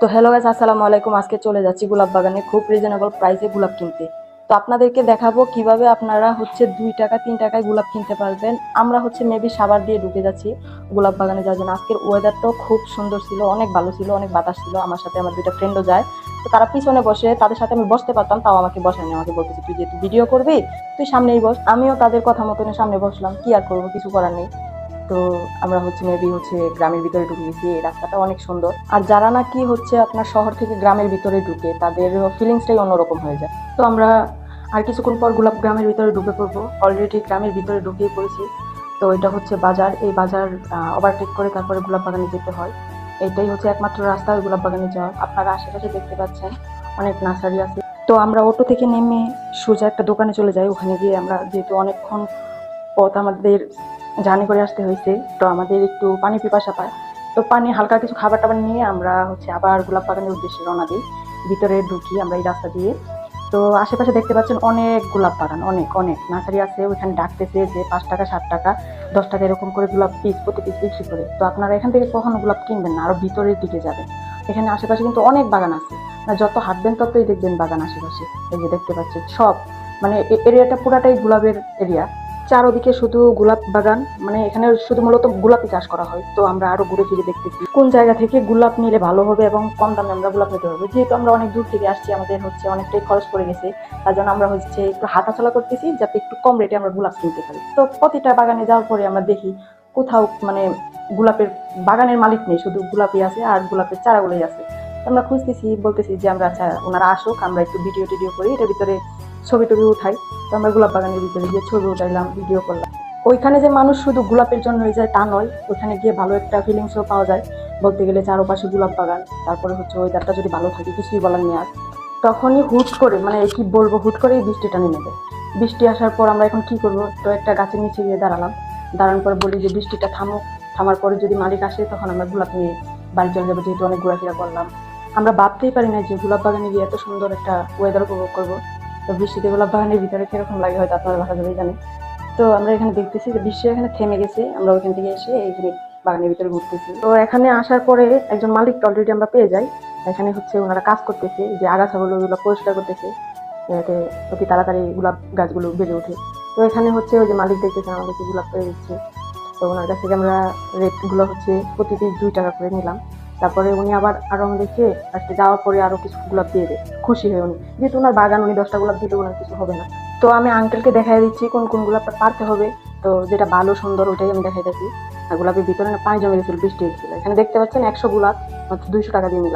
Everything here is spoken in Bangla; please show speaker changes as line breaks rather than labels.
তো হ্যালো গাইস, আসসালামু আলাইকুম। আজকে চলে যাচ্ছি গোলাপ বাগানে খুব রিজনেবল প্রাইসে গোলাপ কিনতে। তো আপনাদেরকে দেখাবো কিভাবে আপনারা 2 টাকা 3 টাকায় গোলাপ কিনতে পারবেন। আমরা মেবি সাভার দিয়ে ঢুকে যাচ্ছি গোলাপ বাগানে যাওয়ার জন্য। আজকের ওয়েদারটাও খুব সুন্দর ছিল, অনেক ভালো ছিল, অনেক বাতাস ছিল। আমার সাথে আমার 2টা ফ্রেন্ডও যায়। তো তারা পিছনে বসে, তাদের সাথে আমি বসতে পারতাম, তাও আমাকে বসায়নি। আমাকে বলতেছে তুই যেহেতু ভিডিও করবি তুই সামনেই বস। আমিও তাদের কথা মতন সামনে বসলাম, কি আর করবো, কিছু করার নেই। তো আমরা মেবি গ্রামের ভিতরে ঢুকে গেছি। এই রাস্তাটা অনেক সুন্দর। আর যারা নাকি আপনার শহর থেকে গ্রামের ভিতরে ঢুকে তাদের ফিলিংসটাই অন্যরকম হয়ে যায়। তো আমরা আর কিছুক্ষণ পর গোলাপ গ্রামের ভিতরে ঢুকে পড়বো। অলরেডি গ্রামের ভিতরে ঢুকেই পড়েছি। তো এটা বাজার। এই বাজার ওভারটেক করে তারপরে গোলাপ বাগানে যেতে হয়। এটাই একমাত্র রাস্তা ওই গোলাপ বাগানে যাওয়ার। আপনারা আশেপাশে দেখতে পাচ্ছেন অনেক নার্সারি আছে। তো আমরা অটো থেকে নেমে সোজা একটা দোকানে চলে যাই। ওখানে গিয়ে আমরা যেহেতু অনেকক্ষণ পথ আমাদের জার্নি করে আসতে হয়েছে, তো আমাদের একটু পানি পিপাসা পায়। তো পানি, হালকা কিছু খাবার টাবার নিয়ে আমরা আবার গোলাপ বাগানের উদ্দেশ্যে রওনা দিই। ভিতরে ঢুকি আমরা এই রাস্তা দিয়ে। তো আশেপাশে দেখতে পাচ্ছেন অনেক গোলাপ বাগান, অনেক অনেক নার্সারি আছে। ওইখানে ডাকতেছে যে 5 টাকা 7 টাকা 10 টাকা এরকম করে গোলাপ পিস, প্রতি পিস বিক্রি করে। তো আপনারা এখান থেকে কখনো গোলাপ কিনবেন না, আরো ভিতরের দিকে যাবেন। এখানে আশেপাশে কিন্তু অনেক বাগান আছে। যত হাঁটবেন ততই দেখবেন বাগান আশেপাশে। এই যে দেখতে পাচ্ছেন সব, এরিয়াটা পুরাটাই গোলাপের এরিয়া। চারদিকে শুধু গোলাপ বাগান, এখানে শুধু মূলত গোলাপই চাষ করা হয়। তো আমরা আরো ঘুরে ফিরে দেখতেছি কোন জায়গা থেকে গোলাপ নিলে ভালো হবে এবং কম দামে আমরা গোলাপ নিতে পারবো। যেহেতু আমরা অনেক দূর থেকে আসছি, আমাদের অনেকটাই খরচ পড়ে গেছে। তার জন্য আমরা একটু হাঁটাচলা করতেছি যাতে একটু কম রেটে আমরা গোলাপ কিনতে পারি। তো প্রতিটা বাগানে যাওয়ার পরে আমরা দেখি কোথাও গোলাপের বাগানের মালিক নেই, শুধু গোলাপই আছে আর গোলাপের চারাগুলোই আছে। আমরা খুঁজতেছি, বলতেছি যে আমরা আচ্ছা ওনারা আসুক, আমরা একটু ভিডিও টিডিও করি, এটার ভিতরে ছবি টবি উঠাই। তো আমরা গোলাপ বাগানের ভিতরে গিয়ে ছবি উঠাইলাম, ভিডিও করলাম। ওইখানে যে মানুষ শুধু গোলাপের জন্য হয়ে যায় তা নয়, ওইখানে গিয়ে ভালো একটা ফিলিংসও পাওয়া যায়। বলতে গেলে চারপাশে গোলাপ বাগান, তারপরে ওয়েদারটা যদি ভালো থাকে কিছুই বলার নেই আর। তখনই হুট করে কি বলবো, হুট করেই বৃষ্টিটা নেমে যায়। বৃষ্টি আসার পর আমরা এখন কি করবো, তো একটা গাছের নিচে গিয়ে দাঁড়ালাম। দাঁড়ানোর পর বলি যে বৃষ্টিটা থামুক, থামার পরে যদি মালিক আসে তখন আমরা গোলাপ নিয়ে বাড়ি চলে যাবো, যেহেতু অনেক ঘোরাফেরা করলাম। আমরা ভাবতেই পারি না যে গোলাপ বাগানে গিয়ে এত সুন্দর একটা ওয়েদার উপভোগ করবো। তো বৃষ্টিতে গোলাপ বাগানের ভিতরে কিরকম লাগে হয়তো আপনারা ভালো করেই জানেন। তো আমরা এখানে দেখতেছি যে বৃষ্টি এখানে থেমে গেছে। আমরা ওইখান থেকে এসে এইখানে বাগানের ভিতরে ঘুরতেছি। তো এখানে আসার পরে একজন মালিক অলরেডি আমরা পেয়ে যাই। এখানে ওনারা কাজ করতেছে, যে আগাছাগুলো ওগুলো পরিষ্কার করতেছে, যাতে অতি তাড়াতাড়ি গোলাপ গাছগুলো বেড়ে ওঠে। তো এখানে ওই যে মালিক দেখতেছে আমাদেরকে গোলাপ করে দিচ্ছে। তো ওনার কাছ থেকে আমরা রেটগুলো প্রতি পিস 2 টাকা করে নিলাম। তারপরে উনি আবার আরো আমাদেরকে আজকে যাওয়ার পরে আরো কিছু গোলাপ দিয়ে দেয়, খুশি হয়ে উনি, যেহেতু ওনার বাগান, উনি 10টা গোলাপ দিলে ওনার কিছু হবে না। তো আমি আঙ্কেলকে দেখাই দিচ্ছি কোন কোন গোলাপটা পারতে হবে। তো যেটা ভালো সুন্দর ওটাই আমি দেখাই দিচ্ছি। আর গোলাপের ভিতরে পানি জমে গেছিল, বৃষ্টি হয়েছিল। এখানে দেখতে পাচ্ছেন 100 গোলাপ মাত্র 200 টাকা দিয়ে নিলাম।